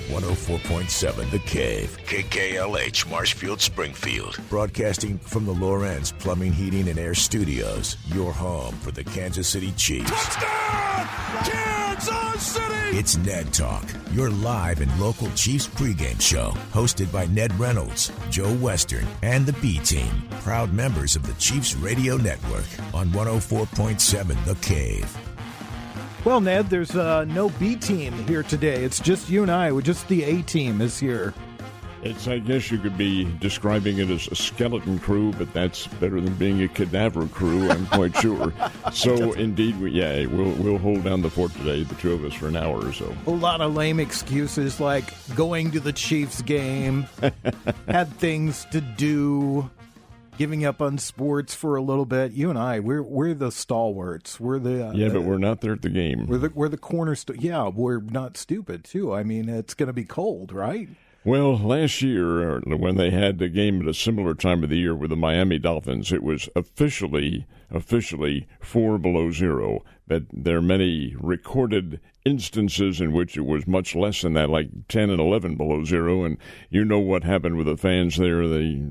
104.7 The Cave, KKLH, Marshfield, Springfield. Broadcasting from the Lorenz Plumbing, Heating, and Air Studios. Your home for the Kansas City Chiefs. Touchdown! Kansas City! It's Ned Talk, your live and local Chiefs pregame show. Hosted by Ned Reynolds, Joe Western, and the B-Team. Proud members of the Chiefs Radio Network on 104.7 The Cave. Well, Ned, there's no B-Team here today. It's just you and I. Just the A-Team is here. I guess you could be describing it as a skeleton crew, but that's better than being a cadaver crew, I'm quite sure. So, indeed, we'll hold down the fort today, the two of us, for an hour or so. A lot of lame excuses like going to the Chiefs game, had things to do, giving up on sports for a little bit. You and I, we're the stalwarts. We're the but we're not there at the game. We're the cornerstone. Yeah, we're not stupid too. I mean, it's going to be cold, right? Well, last year, when they had the game at a similar time of the year with the Miami Dolphins, it was officially 4 below zero. But there are many recorded instances in which it was much less than that, like 10 and 11 below zero. And you know what happened with the fans there.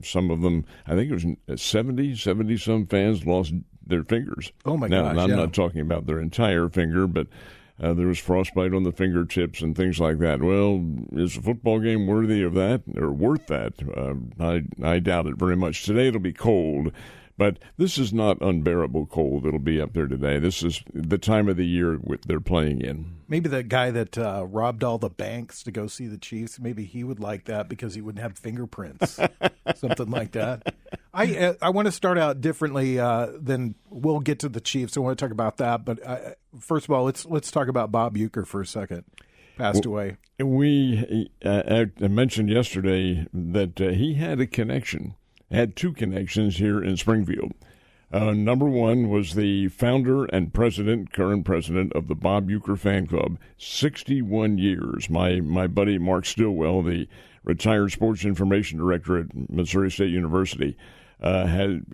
Some of them, I think it was 70-some fans lost their fingers. Oh, my gosh. Now, I'm not talking about their entire finger, but there was frostbite on the fingertips and things like that. Well, is a football game worthy of that or worth that? I doubt it very much. Today it'll be cold, but this is not unbearable cold. It'll be up there today. This is the time of the year they're playing in. Maybe the guy that robbed all the banks to go see the Chiefs, maybe he would like that because he wouldn't have fingerprints, something like that. I want to start out differently than we'll get to the Chiefs. I want to talk about that, but first of all, let's talk about Bob Uecker for a second. Passed away. I mentioned yesterday that he had a connection. Had two connections here in Springfield. Number one was the founder and current president of the Bob Uecker Fan Club, 61 years. My buddy Mark Stillwell, the retired sports information director at Missouri State University,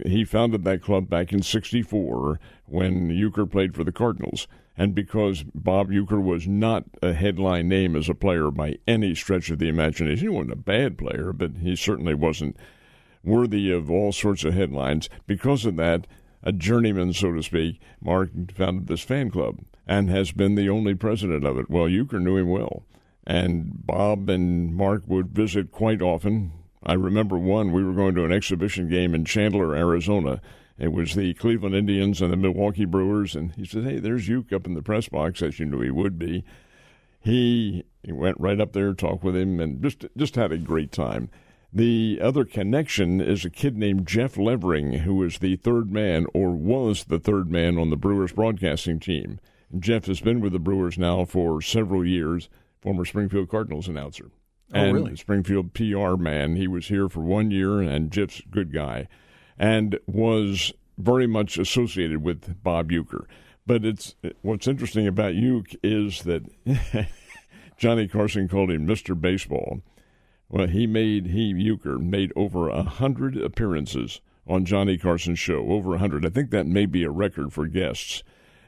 he founded that club back in '64 when Uecker played for the Cardinals. And because Bob Uecker was not a headline name as a player by any stretch of the imagination, he wasn't a bad player, but he certainly wasn't worthy of all sorts of headlines. Because of that, a journeyman, so to speak, Mark founded this fan club and has been the only president of it. Well, Uecker knew him well, and Bob and Mark would visit quite often. I remember we were going to an exhibition game in Chandler, Arizona. It was the Cleveland Indians and the Milwaukee Brewers, and he said, "Hey, there's Uecker up in the press box," as you knew he would be. He went right up there, talked with him, and just had a great time. The other connection is a kid named Jeff Levering, who is the third man, or was the third man, on the Brewers broadcasting team. Jeff has been with the Brewers now for several years, former Springfield Cardinals announcer. And really? Springfield PR man. He was here for 1 year, and Jeff's a good guy, and was very much associated with Bob Uecker. But what's interesting about Uecker is that Johnny Carson called him Mr. Baseball. Well, Uecker made over 100 appearances on Johnny Carson's show, over 100. I think that may be a record for guests.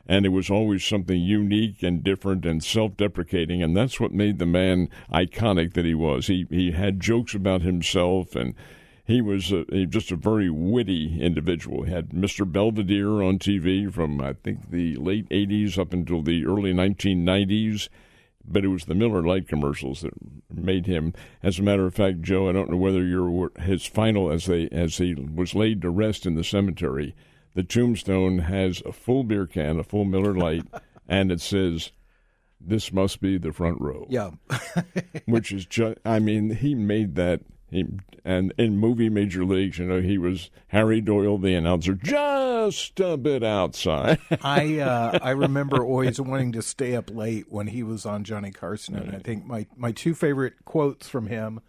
And it was always something unique and different and self-deprecating, and that's what made the man iconic that he was. He had jokes about himself, and he was just a very witty individual. He had Mr. Belvedere on TV from, I think, the late 80s up until the early 1990s. But it was the Miller Lite commercials that made him. As a matter of fact, Joe, I don't know whether you're his final as he was laid to rest in the cemetery. The tombstone has a full beer can, a full Miller Lite, and it says, "This must be the front row." Yeah, which is just. I mean, he made that. And in movie major leagues, he was Harry Doyle, the announcer, just a bit outside. I remember always wanting to stay up late when he was on Johnny Carson. And I think my two favorite quotes from him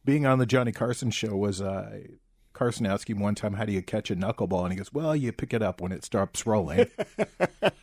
being on the Johnny Carson show was Carson asked him one time, "How do you catch a knuckleball?" And he goes, "Well, you pick it up when it stops rolling."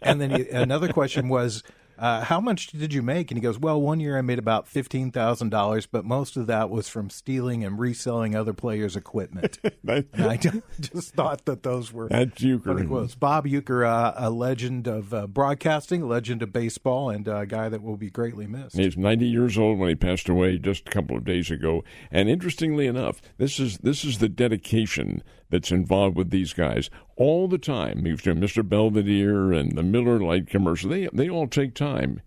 And then another question was, How much did you make? And he goes, well, one year I made about $15,000, but most of that was from stealing and reselling other players' equipment. And I just thought that those were that's Euchre. quotes. Bob Euchre, a legend of broadcasting, a legend of baseball, and a guy that will be greatly missed. He's 90 years old when he passed away just a couple of days ago. And interestingly enough, this is the dedication that's involved with these guys all the time. Mr. Belvedere and the Miller Lite commercial, they all take time.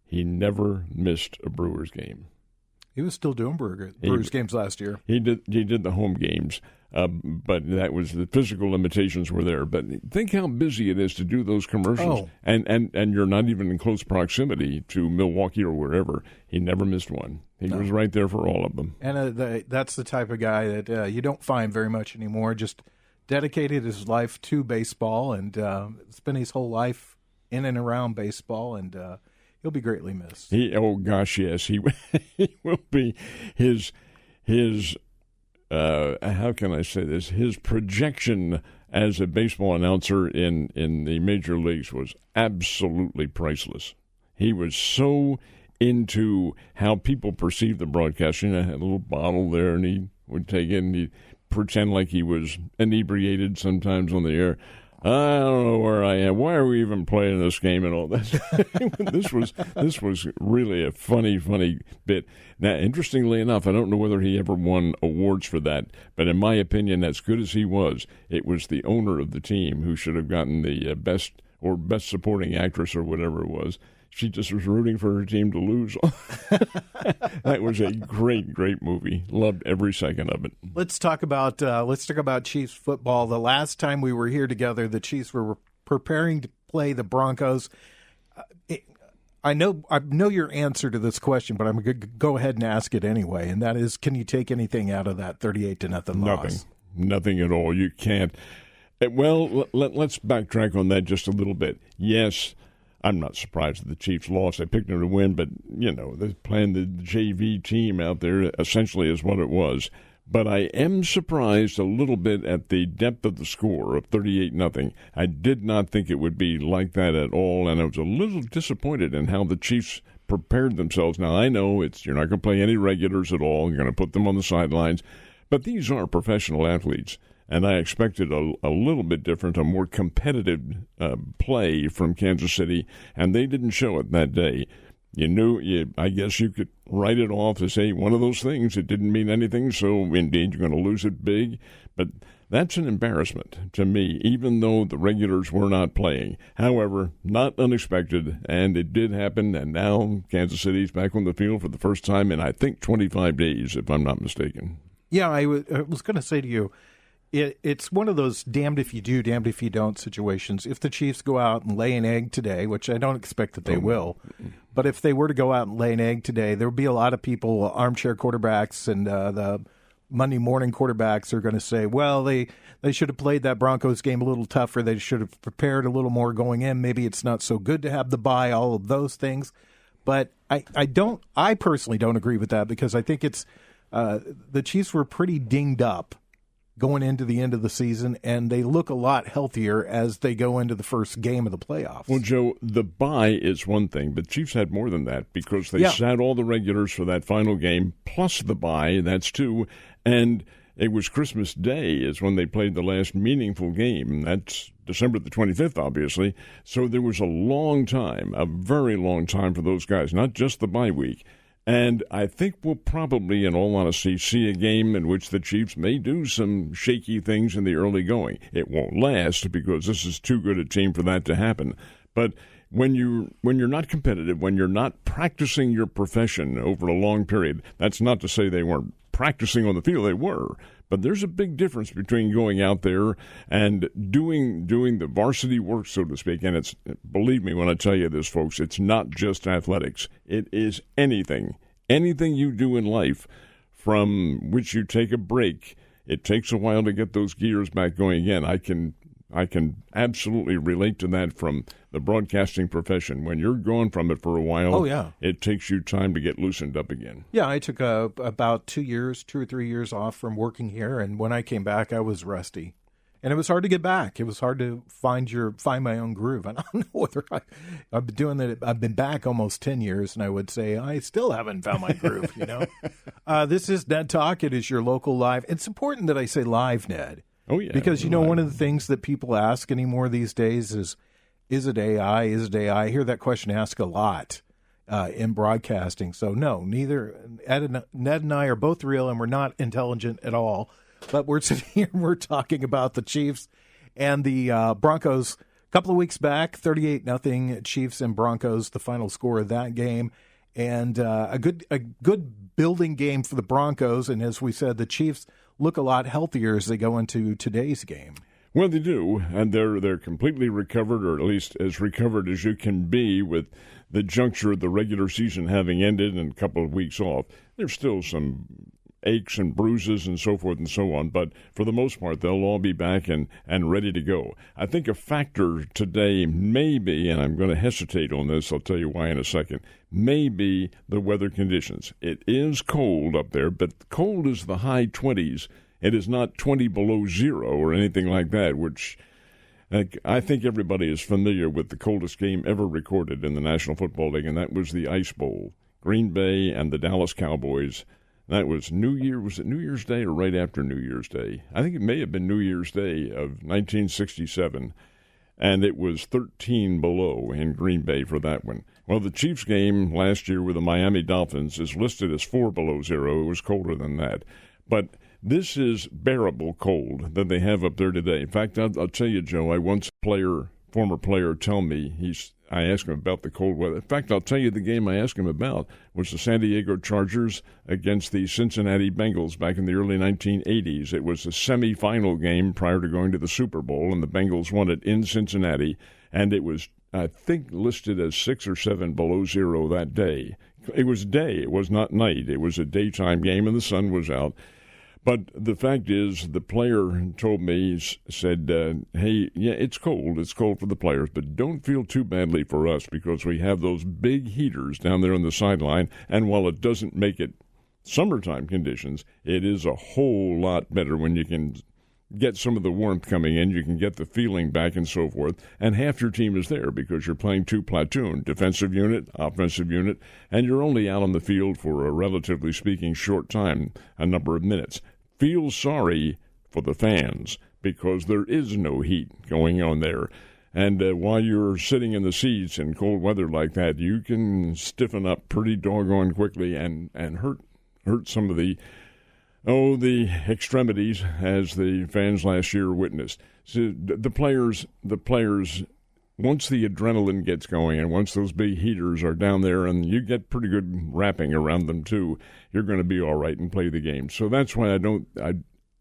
He never missed a Brewers game. He was still doing Brewers games last year. He did the home games, but that was the physical limitations were there. But think how busy it is to do those commercials, and you're not even in close proximity to Milwaukee or wherever. He never missed one. He was right there for all of them. And that's the type of guy that you don't find very much anymore. Just dedicated his life to baseball and spent his whole life in and around baseball, and he'll be greatly missed. Oh gosh, yes, he will be. His how can I say this? His projection as a baseball announcer in the major leagues was absolutely priceless. He was so into how people perceive the broadcasting. I had a little bottle there, and he would take it and he'd pretend like he was inebriated sometimes on the air. I don't know where I am. Why are we even playing this game and all that? This was really a funny bit. Now, interestingly enough, I don't know whether he ever won awards for that, but in my opinion, as good as he was, it was the owner of the team who should have gotten the best supporting actress or whatever it was. She just was rooting for her team to lose. That was a great movie. Loved every second of it. Let's talk about Chiefs football. The last time we were here together, the Chiefs were preparing to play the Broncos. I know your answer to this question, but I'm going to go ahead and ask it anyway. And that is, can you take anything out of that 38-0 loss? Nothing at all. You can't. Well, let's backtrack on that just a little bit. Yes. I'm not surprised that the Chiefs lost. They picked them to win, but, they're playing the JV team out there essentially is what it was. But I am surprised a little bit at the depth of the score of 38-0. I did not think it would be like that at all, and I was a little disappointed in how the Chiefs prepared themselves. Now, I know you're not going to play any regulars at all. You're going to put them on the sidelines. But these are professional athletes. And I expected a little bit different, a more competitive play from Kansas City, and they didn't show it that day. I guess you could write it off as, hey, one of those things. It didn't mean anything, so indeed you're going to lose it big. But that's an embarrassment to me, even though the regulars were not playing. However, not unexpected, and it did happen, and now Kansas City's back on the field for the first time in, I think, 25 days, if I'm not mistaken. Yeah, I was going to say to you, it's one of those damned if you do, damned if you don't situations. If the Chiefs go out and lay an egg today, which I don't expect that they will, but if they were to go out and lay an egg today, there would be a lot of people, armchair quarterbacks and the Monday morning quarterbacks are going to say, well, they should have played that Broncos game a little tougher. They should have prepared a little more going in. Maybe it's not so good to have the bye, all of those things. But I personally don't agree with that because I think it's the Chiefs were pretty dinged up going into the end of the season, and they look a lot healthier as they go into the first game of the playoffs. Well, Joe, the bye is one thing, but Chiefs had more than that because they sat all the regulars for that final game, plus the bye, that's two, and it was Christmas Day is when they played the last meaningful game. That's December the 25th, obviously. So there was a long time, a very long time for those guys, not just the bye week. And I think we'll probably, in all honesty, see a game in which the Chiefs may do some shaky things in the early going. It won't last because this is too good a team for that to happen. But when you're not competitive, when you're not practicing your profession over a long period, that's not to say they weren't practicing on the field. They were. But there's a big difference between going out there and doing the varsity work, so to speak. And it's, believe me when I tell you this, folks, it's not just athletics. It is anything you do in life from which you take a break. It takes a while to get those gears back going again. I can absolutely relate to that from the broadcasting profession. When you're gone from it for a while, it takes you time to get loosened up again. Yeah, I took about 2 or 3 years off from working here, and when I came back, I was rusty. And it was hard to get back. It was hard to find my own groove. I don't know whether I've been doing that. I've been back almost 10 years, and I would say I still haven't found my groove, This is Ned Talk. It is your local live. It's important that I say live, Ned. Oh, yeah. Because, one of the things that people ask anymore these days is it AI? Is it AI? I hear that question asked a lot in broadcasting. So, no, neither Ned and I are both real, and we're not intelligent at all. But we're sitting here and we're talking about the Chiefs and the Broncos. A couple of weeks back, 38-0 Chiefs and Broncos, the final score of that game. And a good building game for the Broncos. And as we said, the Chiefs look a lot healthier as they go into today's game. Well, they do, and they're completely recovered, or at least as recovered as you can be with the juncture of the regular season having ended and a couple of weeks off. There's still some aches and bruises and so forth and so on, but for the most part, they'll all be back and ready to go. I think a factor today may be, and I'm going to hesitate on this, I'll tell you why in a second, may be the weather conditions. It is cold up there, but cold is the high 20s. It is not 20 below zero or anything like that, which I think everybody is familiar with the coldest game ever recorded in the National Football League, and that was the Ice Bowl. Green Bay and the Dallas Cowboys. That was was it New Year's Day or right after New Year's Day? I think it may have been New Year's Day of 1967, and it was 13 below in Green Bay for that one. Well, the Chiefs game last year with the Miami Dolphins is listed as 4 below zero. It was colder than that. But this is bearable cold that they have up there today. In fact, I'll tell you, Joe, I once former player tell me, I asked him about the cold weather. In fact, I'll tell you the game I asked him about was the San Diego Chargers against the Cincinnati Bengals back in the early 1980s. It was a semifinal game prior to going to the Super Bowl, and the Bengals won it in Cincinnati, and it was, I think, listed as 6 or 7 below zero that day. It was day. It was not night. It was a daytime game, and the sun was out. But the fact is, the player told me, said, hey, yeah, it's cold. It's cold for the players, but don't feel too badly for us because we have those big heaters down there on the sideline. And while it doesn't make it summertime conditions, it is a whole lot better when you can get some of the warmth coming in. You can get the feeling back and so forth. And half your team is there because you're playing 2 platoon, defensive unit, offensive unit, and you're only out on the field for a relatively speaking short time, a number of minutes. Feel sorry for the fans because there is no heat going on there. And while you're sitting in the seats in cold weather like that, you can stiffen up pretty doggone quickly and hurt some of the extremities as the fans last year witnessed. So the players, once the adrenaline gets going and once those big heaters are down there and you get pretty good wrapping around them too, you're going to be all right and play the game. So that's why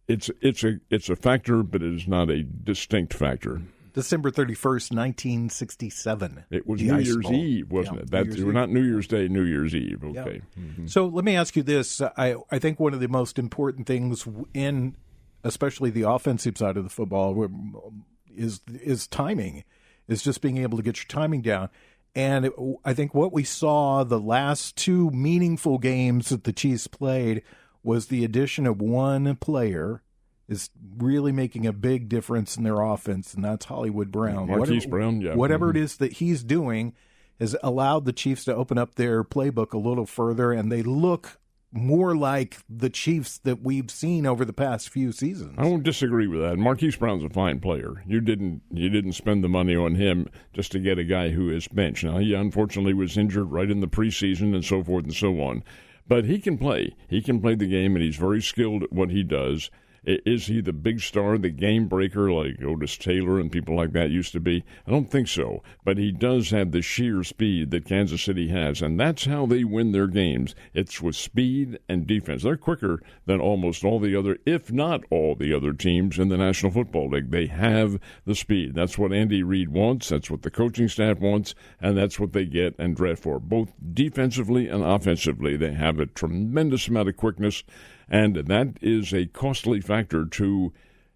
it's a factor, but it is not a distinct factor. December 31st, 1967. It was New Year's Eve, wasn't it? That's not New Year's Day, New Year's Eve. Okay. Yeah. Mm-hmm. So let me ask you this. I think one of the most important things in especially the offensive side of the football is timing. Is just being able to get your timing down. And I think what we saw the last 2 meaningful games that the Chiefs played was the addition of one player is really making a big difference in their offense, and that's Hollywood Brown. Marquise Brown, yeah. Whatever it is that he's doing has allowed the Chiefs to open up their playbook a little further, and they look more like the Chiefs that we've seen over the past few seasons. I won't disagree with that. Marquise Brown's a fine player. You didn't spend the money on him just to get a guy who is benched. Now, he unfortunately was injured right in the preseason and so forth and so on. But he can play. He can play the game, and he's very skilled at what he does. Is he the big star, the game breaker like Otis Taylor and people like that used to be? I don't think so. But he does have the sheer speed that Kansas City has, and that's how they win their games. It's with speed and defense. They're quicker than almost all the other, if not all the other teams in the National Football League. They have the speed. That's what Andy Reid wants. That's what the coaching staff wants, and that's what they get and draft for. Both defensively and offensively, they have a tremendous amount of quickness. And that is a costly factor to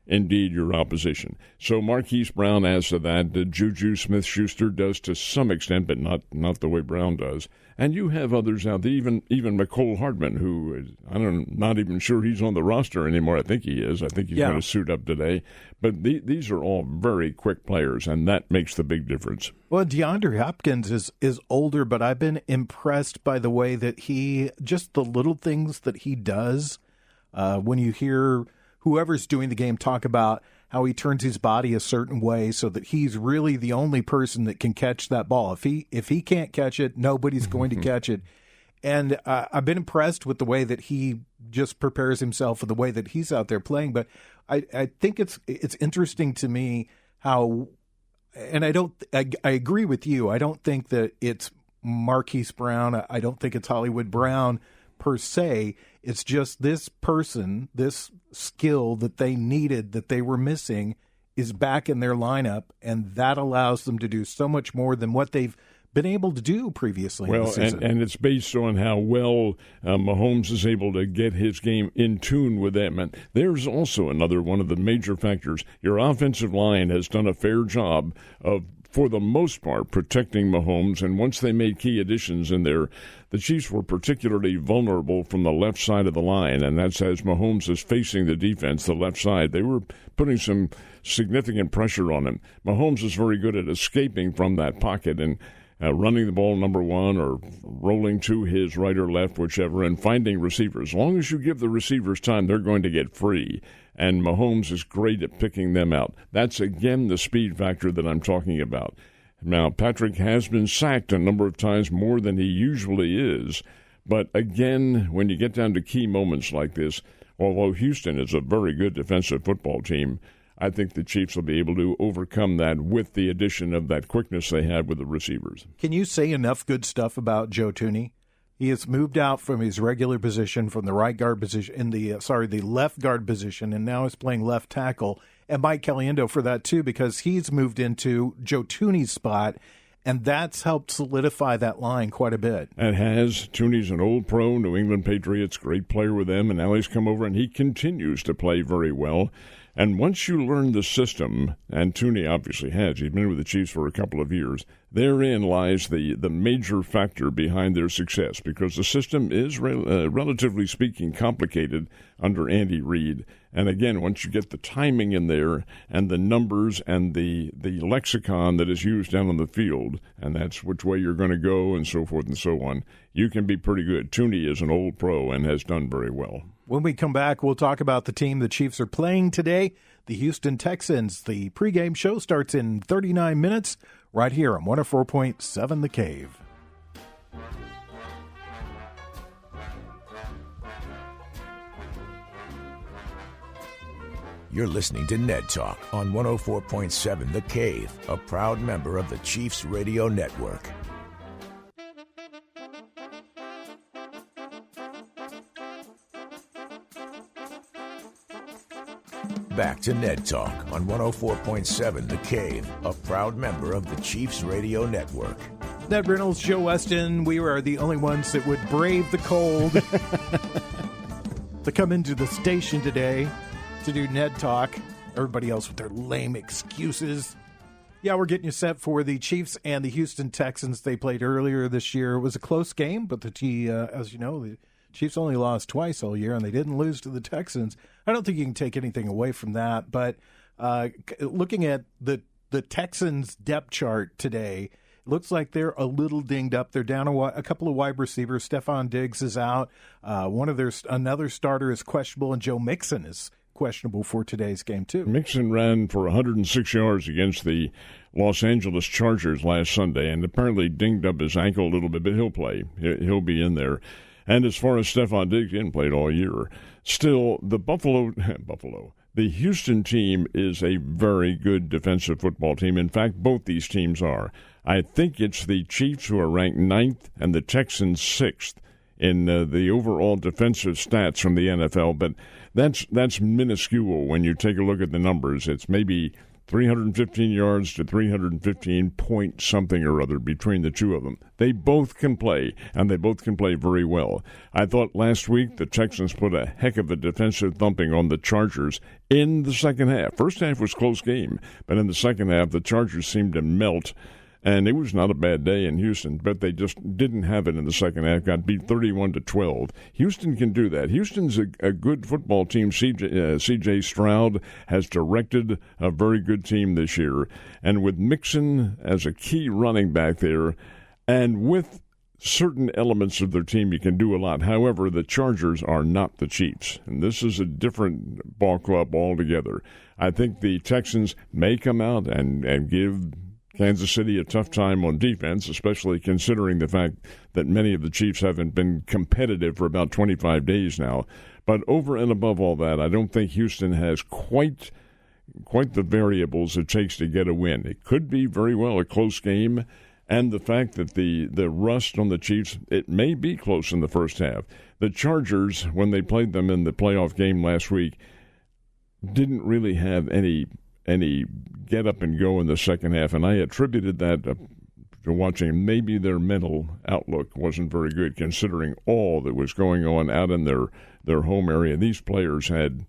indeed your opposition. So Marquise Brown adds to that. Juju Smith-Schuster does to some extent, but not the way Brown does. And you have others out there, even McCole Hardman, who I'm not even sure he's on the roster anymore. I think he is. I think he's going to suit up today. But these are all very quick players, and that makes the big difference. Well, DeAndre Hopkins is older, but I've been impressed by the way that just the little things that he does. When you hear whoever's doing the game talk about how he turns his body a certain way so that he's really the only person that can catch that ball. If he can't catch it, nobody's going to catch it. And I've been impressed with the way that he just prepares himself for the way that he's out there playing. But I think it's interesting to me how, and I agree with you. I don't think that it's Marquise Brown. I don't think it's Hollywood Brown per se. It's just this person, this skill that they needed, that they were missing, is back in their lineup, and that allows them to do so much more than what they've been able to do previously in the season. And it's based on how well Mahomes is able to get his game in tune with them. And there's also another one of the major factors. Your offensive line has done a fair job of, for the most part, protecting Mahomes. And once they made key additions in there, the Chiefs were particularly vulnerable from the left side of the line. And that's as Mahomes is facing the defense, the left side. They were putting some significant pressure on him. Mahomes is very good at escaping from that pocket and running the ball, number one, or rolling to his right or left, whichever, and finding receivers. As long as you give the receivers time, they're going to get free. And Mahomes is great at picking them out. That's, again, the speed factor that I'm talking about. Now, Patrick has been sacked a number of times more than he usually is. But, again, when you get down to key moments like this, although Houston is a very good defensive football team, I think the Chiefs will be able to overcome that with the addition of that quickness they have with the receivers. Can you say enough good stuff about Joe Thuney? He has moved out from his regular position, from the right guard position, the left guard position, and now is playing left tackle. And Mike Caliendo for that too, because he's moved into Joe Thuney's spot, and that's helped solidify that line quite a bit. It has. Thuney's an old pro, New England Patriots, great player with them, and now he's come over and he continues to play very well. And once you learn the system, and Thuney obviously has, he's been with the Chiefs for a couple of years, therein lies the major factor behind their success, because the system is, relatively speaking, complicated under Andy Reid. And again, once you get the timing in there and the numbers and the lexicon that is used down on the field, and that's which way you're going to go and so forth and so on, you can be pretty good. Thuney is an old pro and has done very well. When we come back, we'll talk about the team the Chiefs are playing today, the Houston Texans. The pregame show starts in 39 minutes right here on 104.7 The Cave. You're listening to Ned Talk on 104.7 The Cave, a proud member of the Chiefs Radio Network. Back to Ned Talk on 104.7 The Cave, a proud member of the Chiefs Radio Network. Ned Reynolds, Joe Westen, we are the only ones that would brave the cold to come into the station today to do Ned Talk. Everybody else with their lame excuses. Yeah, we're getting you set for the Chiefs and the Houston Texans. They played earlier this year. It was a close game, but as you know, the Chiefs only lost twice all year, and they didn't lose to the Texans. I don't think you can take anything away from that. But looking at the Texans' depth chart today, it looks like they're a little dinged up. They're down a couple of wide receivers. Stephon Diggs is out. Another starter is questionable, and Joe Mixon is questionable for today's game too. Mixon ran for 106 yards against the Los Angeles Chargers last Sunday, and apparently dinged up his ankle a little bit, but he'll play. He'll be in there. And as far as Stephon Diggs, he hadn't played all year. Still, the the Houston team is a very good defensive football team. In fact, both these teams are. I think it's the Chiefs who are ranked 9th and the Texans 6th in the overall defensive stats from the NFL. But that's minuscule when you take a look at the numbers. It's maybe 315 yards to 315 point something or other between the two of them. They both can play, and they both can play very well. I thought last week the Texans put a heck of a defensive thumping on the Chargers in the second half. First half was close game, but in the second half the Chargers seemed to melt. And it was not a bad day in Houston, but they just didn't have it in the second half. Got beat 31-12. Houston can do that. Houston's a good football team. C.J. Stroud has directed a very good team this year. And with Mixon as a key running back there, and with certain elements of their team, you can do a lot. However, the Chargers are not the Chiefs. And this is a different ball club altogether. I think the Texans may come out and give Kansas City a tough time on defense, especially considering the fact that many of the Chiefs haven't been competitive for about 25 days now. But over and above all that, I don't think Houston has quite the variables it takes to get a win. It could be very well a close game, and the fact that the rust on the Chiefs, it may be close in the first half. The Chargers, when they played them in the playoff game last week, didn't really have any get up and go in the second half, and I attributed that to watching maybe their mental outlook wasn't very good considering all that was going on out in their home area. These players had,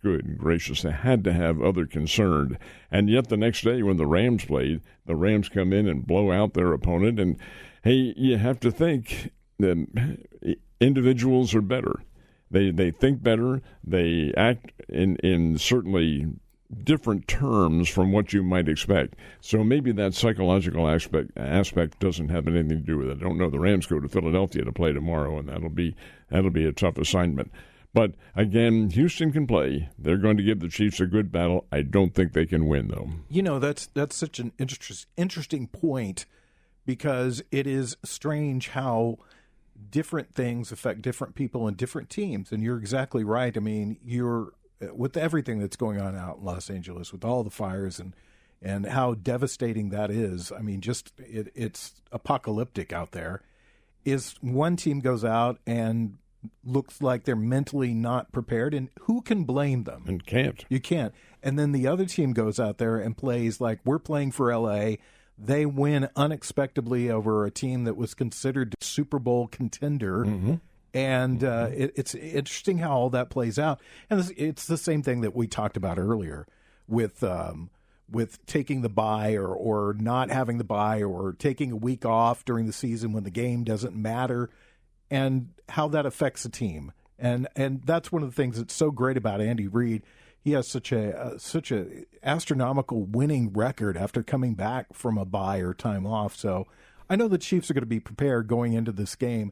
good gracious, they had to have other concern. And yet the next day when the Rams played, the Rams come in and blow out their opponent, and hey, you have to think that individuals are better. They think better, they act in certainly different terms from what you might expect. So maybe that psychological aspect doesn't have anything to do with it. I don't know. The Rams go to Philadelphia to play tomorrow, and that'll be a tough assignment. But again, Houston can play. They're going to give the Chiefs a good battle. I don't think they can win, though. You know, that's such an interesting point, because it is strange how different things affect different people and different teams. And you're exactly right. I mean, with everything that's going on out in Los Angeles, with all the fires and how devastating that is, I mean, just it's apocalyptic out there. Is one team goes out and looks like they're mentally not prepared, and who can blame them? And can't. You can't. And then the other team goes out there and plays like we're playing for L.A. They win unexpectedly over a team that was considered a Super Bowl contender. Mm-hmm. And it's interesting how all that plays out. And it's the same thing that we talked about earlier with taking the bye or not having the bye, or taking a week off during the season when the game doesn't matter, and how that affects a team. And that's one of the things that's so great about Andy Reid. He has such a astronomical winning record after coming back from a bye or time off. So I know the Chiefs are going to be prepared going into this game.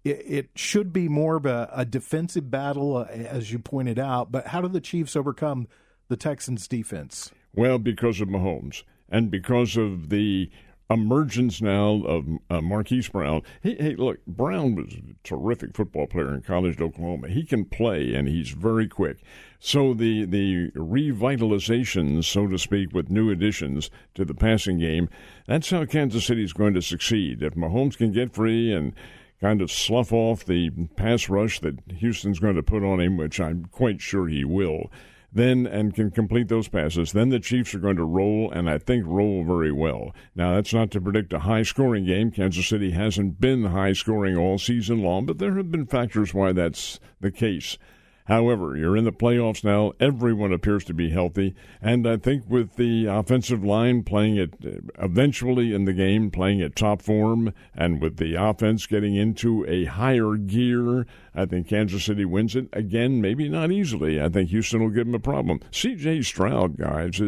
It should be more of a defensive battle, as you pointed out. But how do the Chiefs overcome the Texans' defense? Well, because of Mahomes and because of the emergence now of Marquise Brown. Hey, look, Brown was a terrific football player in college at Oklahoma. He can play, and he's very quick. So the revitalization, so to speak, with new additions to the passing game, that's how Kansas City is going to succeed. If Mahomes can get free and kind of slough off the pass rush that Houston's going to put on him, which I'm quite sure he will, then and can complete those passes, then the Chiefs are going to roll, and I think roll very well. Now, that's not to predict a high-scoring game. Kansas City hasn't been high-scoring all season long, but there have been factors why that's the case. However, you're in the playoffs now. Everyone appears to be healthy. And I think with the offensive line playing it eventually in the game, playing at top form, and with the offense getting into a higher gear, I think Kansas City wins it. Again, maybe not easily. I think Houston will give them a problem. C.J. Stroud, guys,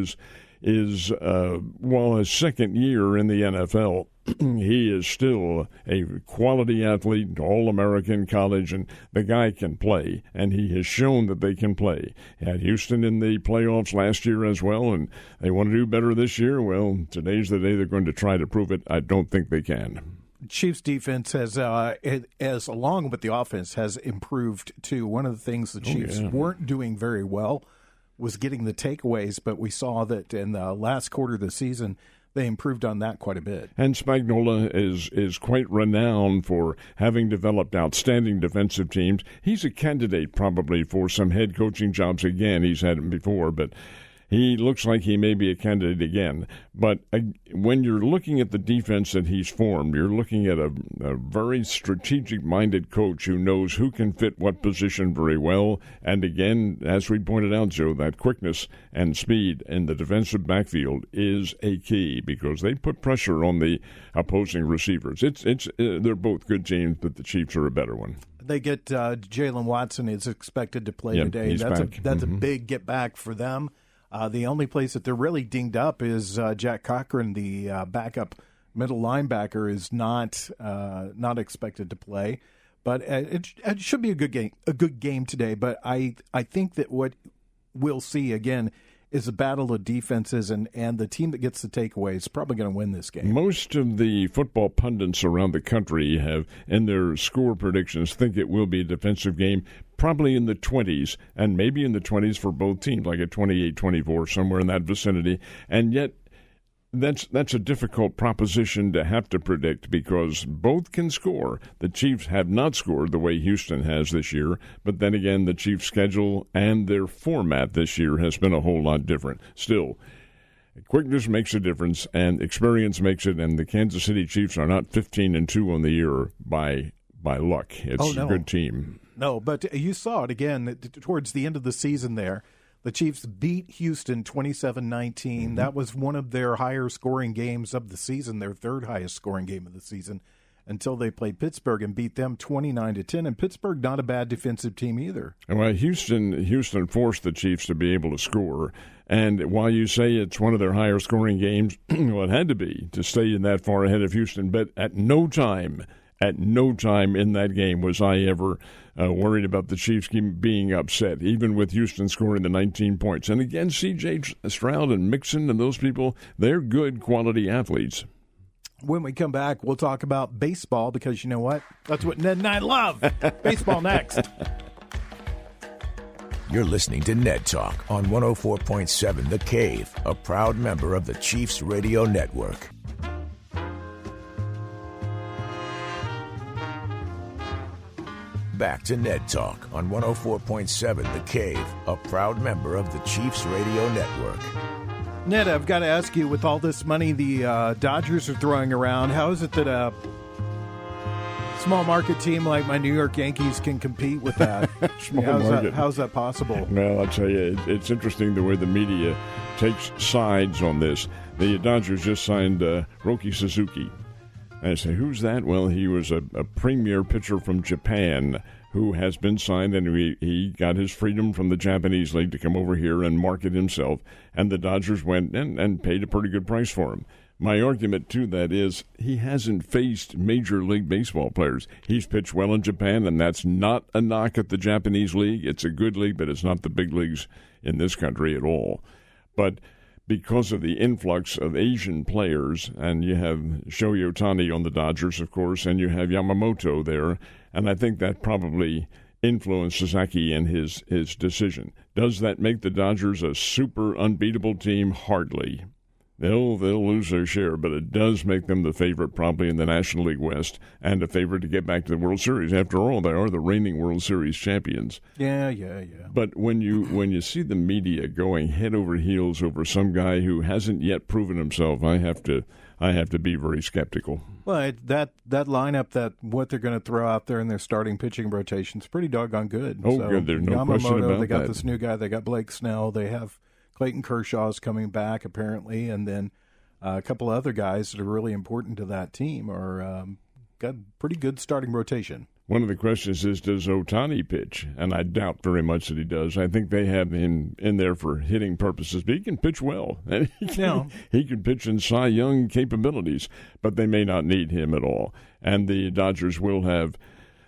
is while his second year in the NFL, he is still a quality athlete, All-American college, and the guy can play, and he has shown that they can play. He had Houston in the playoffs last year as well, and they want to do better this year. Well, today's the day they're going to try to prove it. I don't think they can. Chiefs defense has along with the offense, has improved too. One of the things the Chiefs weren't doing very well was getting the takeaways, but we saw that in the last quarter of the season, they improved on that quite a bit. And Spagnuolo is quite renowned for having developed outstanding defensive teams. He's a candidate probably for some head coaching jobs again. He's had them before, but he looks like he may be a candidate again. But when you're looking at the defense that he's formed, you're looking at a very strategic-minded coach who knows who can fit what position very well. And again, as we pointed out, Joe, that quickness and speed in the defensive backfield is a key because they put pressure on the opposing receivers. They're both good teams, but the Chiefs are a better one. They get Jalen Watson is expected to play today. That's a big get back for them. The only place that they're really dinged up is Jack Cochran, the backup middle linebacker, is not expected to play. But it should be a good game today. But I think that what we'll see again is a battle of defenses, and the team that gets the takeaway is probably going to win this game. Most of the football pundits around the country have, in their score predictions, think it will be a defensive game, probably in the 20s, and maybe in the 20s for both teams, like a 28-24, somewhere in that vicinity. And yet, that's a difficult proposition to have to predict because both can score. The Chiefs have not scored the way Houston has this year, but then again, the Chiefs' schedule and their format this year has been a whole lot different. Still, quickness makes a difference, and experience makes it, and the Kansas City Chiefs are not 15-2 on the year by luck. It's a good team. No, but you saw it again towards the end of the season there. The Chiefs beat Houston 27-19. Mm-hmm. That was one of their higher scoring games of the season, their third highest scoring game of the season, until they played Pittsburgh and beat them 29-10. And Pittsburgh, not a bad defensive team either. Well, Houston forced the Chiefs to be able to score. And while you say it's one of their higher scoring games, well, it had to be to stay in that far ahead of Houston. But at no time in that game was I ever worried about the Chiefs being upset, even with Houston scoring the 19 points. And again, C.J. Stroud and Mixon and those people, they're good quality athletes. When we come back, we'll talk about baseball because you know what? That's what Ned and I love. Baseball next. You're listening to Ned Talk on 104.7 The Cave, a proud member of the Chiefs Radio Network. Back to Ned Talk on 104.7 The Cave, a proud member of the Chiefs Radio Network. Ned, I've got to ask you, with all this money the Dodgers are throwing around, how is it that a small market team like my New York Yankees can compete with that? How's that possible? Well, I'll tell you, it's interesting the way the media takes sides on this. The Dodgers just signed Roki Suzuki. I say, who's that? Well, he was a premier pitcher from Japan who has been signed, and he got his freedom from the Japanese league to come over here and market himself. And the Dodgers went and paid a pretty good price for him. My argument to that is he hasn't faced Major League Baseball players. He's pitched well in Japan, and that's not a knock at the Japanese league. It's a good league, but it's not the big leagues in this country at all. But because of the influx of Asian players, and you have Shohei Ohtani on the Dodgers, of course, and you have Yamamoto there, and I think that probably influenced Sasaki in his decision. Does that make the Dodgers a super unbeatable team? Hardly. They'll lose their share, but it does make them the favorite probably in the National League West and a favorite to get back to the World Series. After all, they are the reigning World Series champions. Yeah. But when you see the media going head over heels over some guy who hasn't yet proven himself, I have to be very skeptical. Well, that lineup, that what they're going to throw out there in their starting pitching rotation is pretty doggone good. Good. There's no Yamamoto, question about that. They got this new guy. They got Blake Snell. They have Clayton Kershaw's coming back, apparently, and then a couple of other guys that are really important to that team are got a pretty good starting rotation. One of the questions is, does Ohtani pitch? And I doubt very much that he does. I think they have him in there for hitting purposes, but he can pitch well. He can pitch in Cy Young capabilities, but they may not need him at all. And the Dodgers will have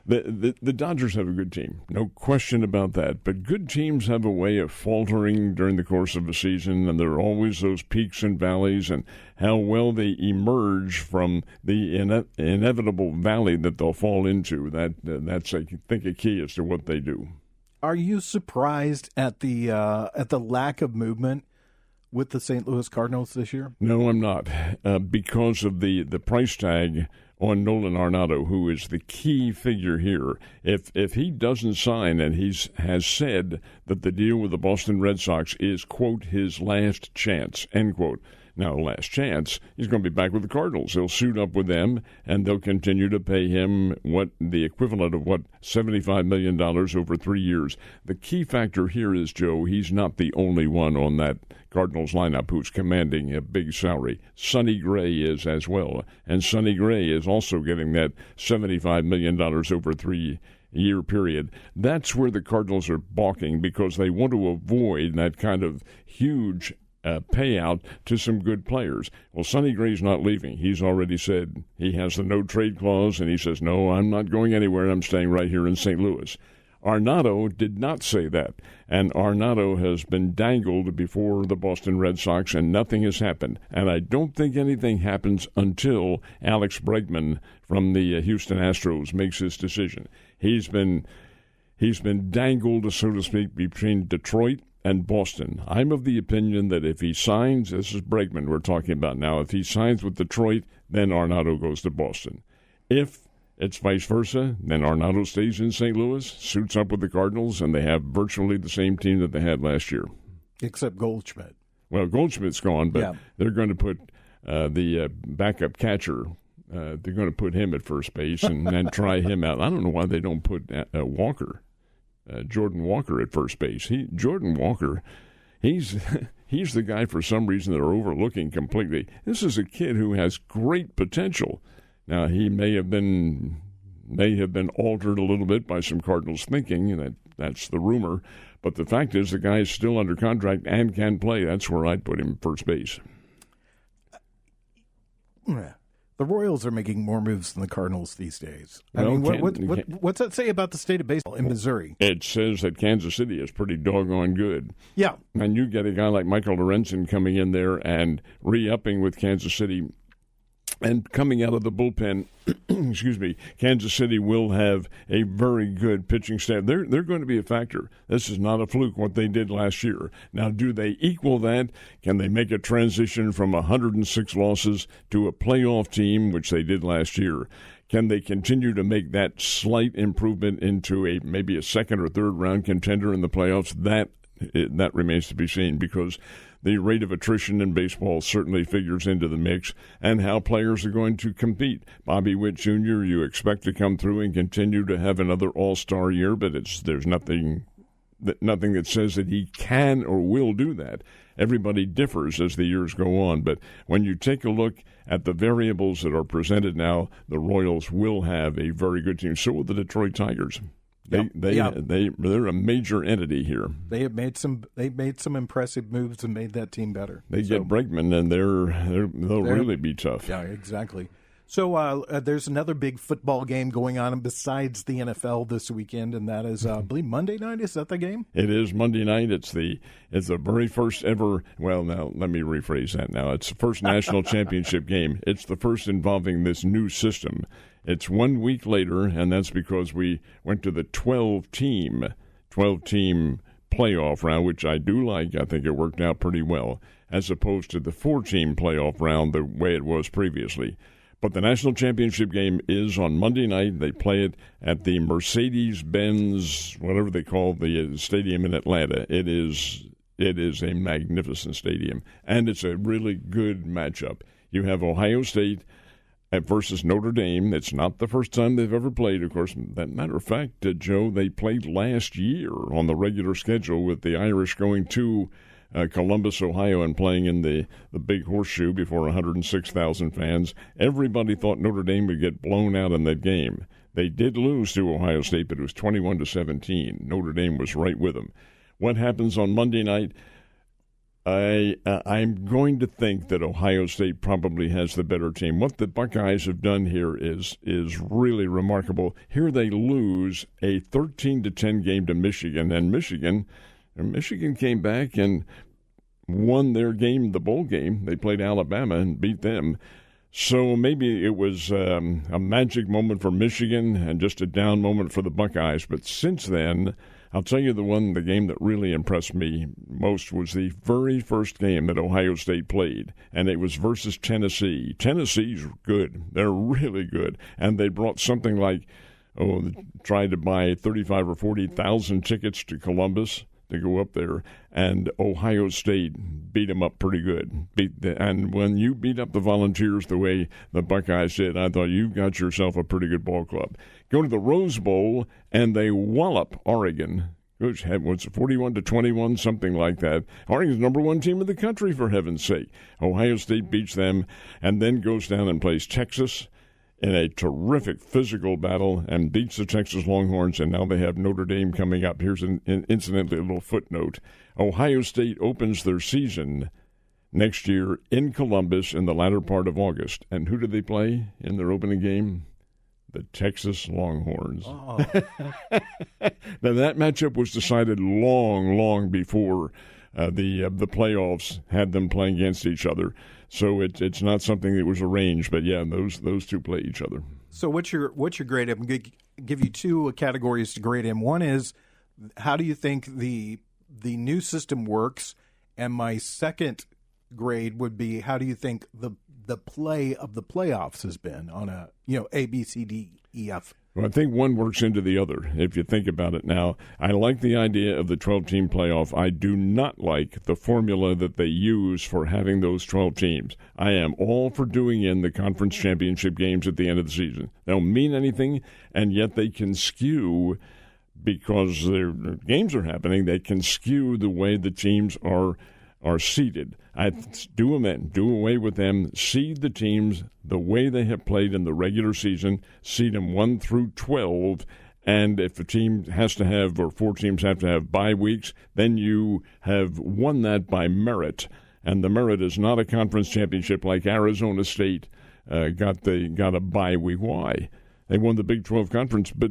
The Dodgers have a good team, no question about that. But good teams have a way of faltering during the course of a season, and there are always those peaks and valleys, and how well they emerge from the inevitable valley that they'll fall into. That's, I think, a key as to what they do. Are you surprised at the lack of movement with the St. Louis Cardinals this year? No, I'm not, because of the price tag on Nolan Arenado, who is the key figure here. If he doesn't sign, and has said that the deal with the Boston Red Sox is, quote, his last chance, end quote. Now, last chance, he's going to be back with the Cardinals. He'll suit up with them, and they'll continue to pay him the equivalent of $75 million over 3 years. The key factor here is, Joe, he's not the only one on that Cardinals lineup who's commanding a big salary. Sonny Gray is as well, and Sonny Gray is also getting that $75 million over a 3-year period. That's where the Cardinals are balking, because they want to avoid that kind of huge payout to some good players. Well, Sonny Gray's not leaving. He's already said he has the no-trade clause, and he says, no, I'm not going anywhere. I'm staying right here in St. Louis. Arenado did not say that, and Arenado has been dangled before the Boston Red Sox, and nothing has happened. And I don't think anything happens until Alex Bregman from the Houston Astros makes his decision. He's been dangled, so to speak, between Detroit and Boston. I'm of the opinion that if he signs, this is Bregman we're talking about now, if he signs with Detroit, then Arenado goes to Boston. If it's vice versa, then Arenado stays in St. Louis, suits up with the Cardinals, and they have virtually the same team that they had last year. Except Goldschmidt. Well, Goldschmidt's gone, but they're going to put the backup catcher, they're going to put him at first base and then try him out. I don't know why they don't put Walker. Jordan Walker at first base. Jordan Walker, he's the guy for some reason they're overlooking completely. This is a kid who has great potential. Now, he may have been altered a little bit by some Cardinals thinking, and that's the rumor. But the fact is, the guy is still under contract and can play. That's where I'd put him first base. The Royals are making more moves than the Cardinals these days. Well, what's that say about the state of baseball in Missouri? It says that Kansas City is pretty doggone good. Yeah. And you get a guy like Michael Lorenzen coming in there and re-upping with Kansas City. And coming out of the bullpen, excuse me, Kansas City will have a very good pitching staff. They're going to be a factor. This is not a fluke what they did last year. Now, do they equal that? Can they make a transition from 106 losses to a playoff team, which they did last year? Can they continue to make that slight improvement into maybe a second or third round contender in the playoffs? That remains to be seen, because the rate of attrition in baseball certainly figures into the mix, and how players are going to compete. Bobby Witt Jr., you expect to come through and continue to have another all-star year, but there's nothing that says that he can or will do that. Everybody differs as the years go on, but when you take a look at the variables that are presented now, the Royals will have a very good team. So will the Detroit Tigers. They're a major entity here. They made some impressive moves and made that team better. They get Bregman, and they'll really be tough. Yeah, exactly. So there's another big football game going on besides the NFL this weekend, and that is, I believe, Monday night. Is that the game? It is Monday night. It's the very first ever. Well, now let me rephrase that. Now it's the first national championship game. It's the first involving this new system. It's 1 week later, and that's because we went to the 12-team playoff round, which I do like. I think it worked out pretty well, as opposed to the 4-team playoff round the way it was previously. But the national championship game is on Monday night. They play it at the Mercedes-Benz, whatever they call the stadium in Atlanta. It is a magnificent stadium, and it's a really good matchup. You have Ohio State versus Notre Dame. It's not the first time they've ever played, of course. That matter of fact, Joe, they played last year on the regular schedule, with the Irish going to Columbus, Ohio, and playing in the Big Horseshoe before 106,000 fans. Everybody thought Notre Dame would get blown out in that game. They did lose to Ohio State, but it was 21-17. Notre Dame was right with them. What happens on Monday night? I'm going to think that Ohio State probably has the better team. What the Buckeyes have done here is really remarkable. Here they lose a 13-10 game to Michigan, and Michigan came back and won their game, the bowl game. They played Alabama and beat them. So maybe it was a magic moment for Michigan and just a down moment for the Buckeyes. But since then, I'll tell you the game that really impressed me most was the very first game that Ohio State played, and it was versus Tennessee. Tennessee's good. They're really good. And they brought something like, tried to buy 35 or 40,000 tickets to Columbus to go up there, and Ohio State beat them up pretty good. And when you beat up the Volunteers the way the Buckeyes did, I thought you've got yourself a pretty good ball club. Go to the Rose Bowl, and they wallop Oregon. Which was 41-21, something like that. Oregon's number one team in the country, for heaven's sake. Ohio State beats them, and then goes down and plays Texas in a terrific physical battle and beats the Texas Longhorns, and now they have Notre Dame coming up. Here's incidentally a little footnote. Ohio State opens their season next year in Columbus in the latter part of August. And who do they play in their opening game? The Texas Longhorns. Oh. Now, that matchup was decided long before the playoffs had them playing against each other. So it's not something that was arranged, but yeah, those two play each other. So what's your grade? I'm going to give you two categories to grade him. One is, how do you think the new system works? And my second grade would be, how do you think the play of the playoffs has been on a A, B, C, D, E, F? Well, I think one works into the other, if you think about it now. I like the idea of the 12-team playoff. I do not like the formula that they use for having those 12 teams. I am all for doing in the conference championship games at the end of the season. They don't mean anything, and yet they can skew, because their games are happening, they can skew the way the teams are seeded. I do away with them, seed the teams the way they have played in the regular season, seed them 1 through 12, and if a team has to have, or 4 teams have to have bye weeks, then you have won that by merit, and the merit is not a conference championship like Arizona State got a bye week. Why? They won the Big 12 conference, but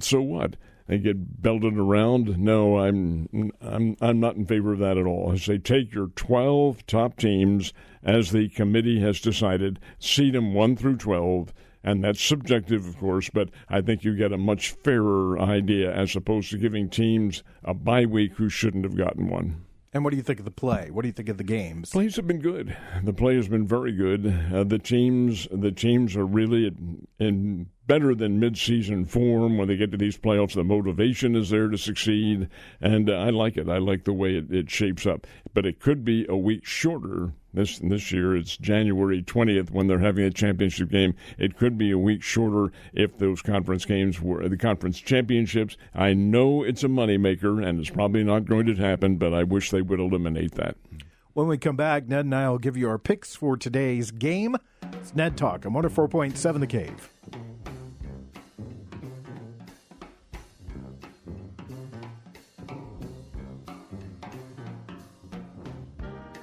so what? They get belted around. No, I'm not in favor of that at all. I say take your 12 top teams, as the committee has decided, seed them 1 through 12, and that's subjective, of course, but I think you get a much fairer idea as opposed to giving teams a bye week who shouldn't have gotten one. And what do you think of the play? What do you think of the games? Plays have been good. The play has been very good. The teams are really in better than mid-season form when they get to these playoffs. The motivation is there to succeed, and I like it. I like the way it shapes up. But it could be a week shorter. This year it's January 20th when they're having a championship game. It could be a week shorter if those conference games were the conference championships. I know it's a moneymaker, and it's probably not going to happen, but I wish they would eliminate that. When we come back, Ned and I will give you our picks for today's game. It's Ned Talk on 104.7 The Cave.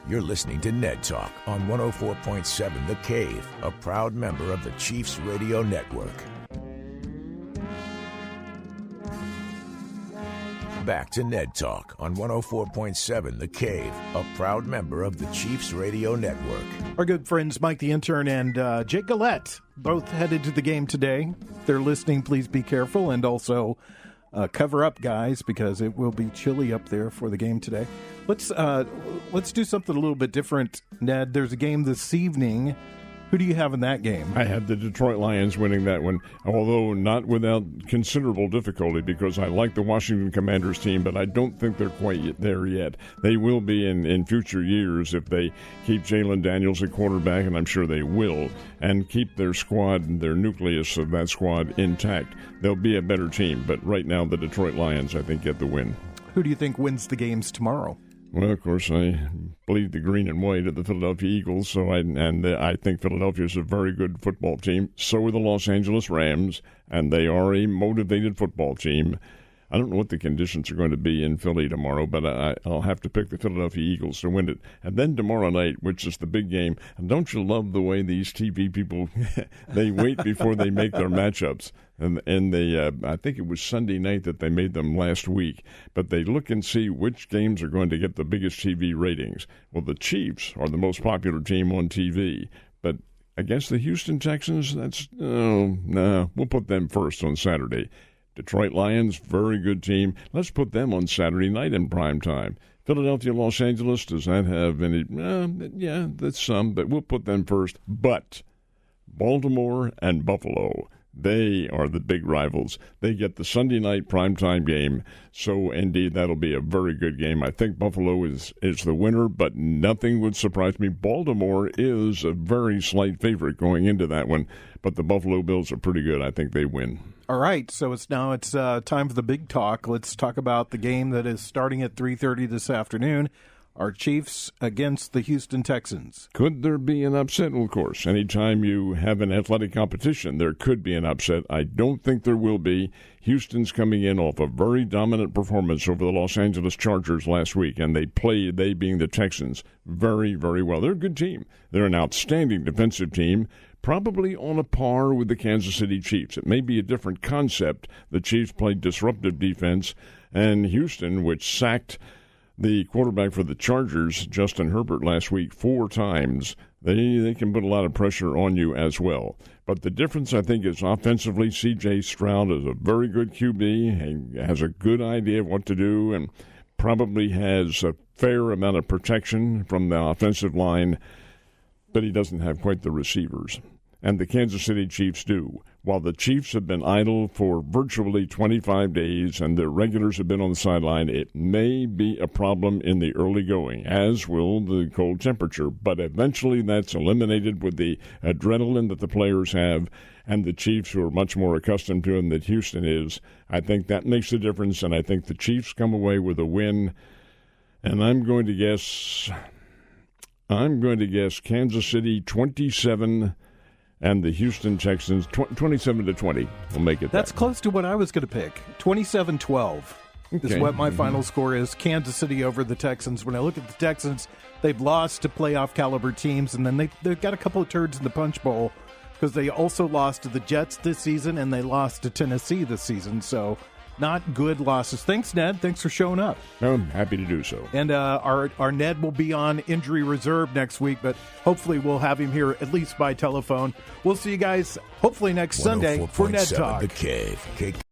You're listening to Ned Talk on 104.7 The Cave, a proud member of the Chiefs Radio Network. Back to Ned Talk on 104.7 The Cave, a proud member of the Chiefs Radio Network. Our good friends Mike the Intern and Jake Gillette both headed to the game today. If they're listening, please be careful, and also cover up, guys, because it will be chilly up there for the game today. Let's do something a little bit different, Ned. There's a game this evening. Who do you have in that game? I have the Detroit Lions winning that one, although not without considerable difficulty, because I like the Washington Commanders team, but I don't think they're quite there yet. They will be in future years if they keep Jalen Daniels at quarterback, and I'm sure they will, and keep their squad, their nucleus of that squad intact. They'll be a better team, but right now the Detroit Lions, I think, get the win. Who do you think wins the games tomorrow? Well, of course, I bleed the green and white of the Philadelphia Eagles, so I think Philadelphia is a very good football team. So are the Los Angeles Rams, and they are a motivated football team. I don't know what the conditions are going to be in Philly tomorrow, but I'll have to pick the Philadelphia Eagles to win it. And then tomorrow night, which is the big game, and don't you love the way these TV people, they wait before they make their matchups. And they, I think it was Sunday night that they made them last week, but they look and see which games are going to get the biggest TV ratings. Well, the Chiefs are the most popular team on TV, but against the Houston Texans, we'll put them first on Saturday. Detroit Lions, very good team. Let's put them on Saturday night in prime time. Philadelphia, Los Angeles, does that have any? Yeah, that's some, but we'll put them first. But Baltimore and Buffalo, they are the big rivals. They get the Sunday night primetime game. So, indeed, that'll be a very good game. I think Buffalo is the winner, but nothing would surprise me. Baltimore is a very slight favorite going into that one, but the Buffalo Bills are pretty good. I think they win. All right, so it's time for the big talk. Let's talk about the game that is starting at 3:30 this afternoon. Our Chiefs against the Houston Texans. Could there be an upset? Well, of course, anytime you have an athletic competition, there could be an upset. I don't think there will be. Houston's coming in off a very dominant performance over the Los Angeles Chargers last week, and they being the Texans, very, very well. They're a good team. They're an outstanding defensive team, probably on a par with the Kansas City Chiefs. It may be a different concept. The Chiefs played disruptive defense, and Houston, which sacked the quarterback for the Chargers, Justin Herbert, last week 4 times, they can put a lot of pressure on you as well. But the difference, I think, is offensively, C.J. Stroud is a very good QB. He has a good idea of what to do and probably has a fair amount of protection from the offensive line, but he doesn't have quite the receivers. And the Kansas City Chiefs do. While the Chiefs have been idle for virtually 25 days and their regulars have been on the sideline, it may be a problem in the early going, as will the cold temperature. But eventually that's eliminated with the adrenaline that the players have and the Chiefs, who are much more accustomed to it than Houston is. I think that makes a difference, and I think the Chiefs come away with a win. And I'm going to guess Kansas City 27 and the Houston Texans 27-20. We'll make it. That's close to what I was going to pick. 27-12 is what my final score is. Kansas City over the Texans. When I look at the Texans, they've lost to playoff caliber teams, and then they've got a couple of turds in the punch bowl because they also lost to the Jets this season and they lost to Tennessee this season. So not good losses. Thanks, Ned. Thanks for showing up. I'm happy to do so. And our Ned will be on injury reserve next week, but hopefully we'll have him here at least by telephone. We'll see you guys hopefully next Sunday for Ned Talk. The Cave.